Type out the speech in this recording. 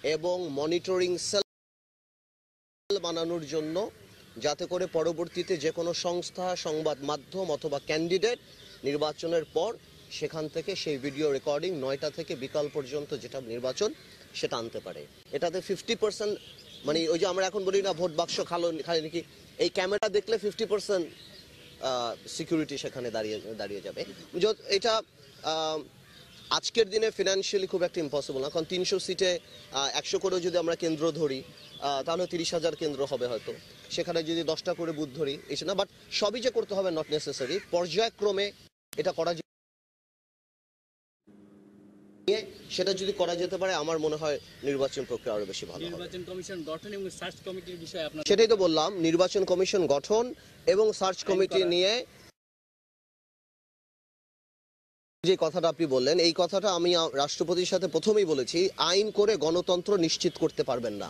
এবং monitoring cell বানানোর জন্য, যাতে করে পরবর্তীতে যে কোনো সংস্থা, সংবাদ মাধ্যম অথবা ক্যান্ডিডেট নির্বাচনের পর সেখান থেকে সেই ভিডিও রেকর্ডিং 9টা থেকে বিকাল পর্যন্ত যেটা নির্বাচন সেটা আনতে পারে। এটাতে 50%, মানে ওই যে আমরা এখন বলি না ভোট বাক্স খালি নাকি, এই ক্যামেরা দেখলে 50% সিকিউরিটি সেখানে দাঁড়িয়ে যাবে। এটা আজকের দিনে ফিনান্সিয়ালি খুব একটা ইম্পসিবল না, কারণ 300 সিটে 100 করে যদি আমরা কেন্দ্র ধরি তাহলে 30,000 কেন্দ্র হবে হয়তো, সেখানে যদি 10টা করে বুথ ধরি এসে না, বাট সবই যে করতে হবে নট নেসেসারি, পর্যায়ক্রমে এটা করা সেটা যদি করা যেতে পারে আমার মনে হয় নির্বাচন প্রক্রিয়া আরো বেশি ভালো হবে। নির্বাচন কমিশন গঠন এবং সার্চ কমিটির বিষয়ে আপনারা, সেটাই তো বললাম, নির্বাচন কমিশন গঠন এবং সার্চ কমিটি নিয়ে যে কথাটা আপনি বললেন, এই কথাটা আমি রাষ্ট্রপতির সাথে প্রথমেই বলেছি, আইন করে গণতন্ত্র নিশ্চিত করতে পারবেন না।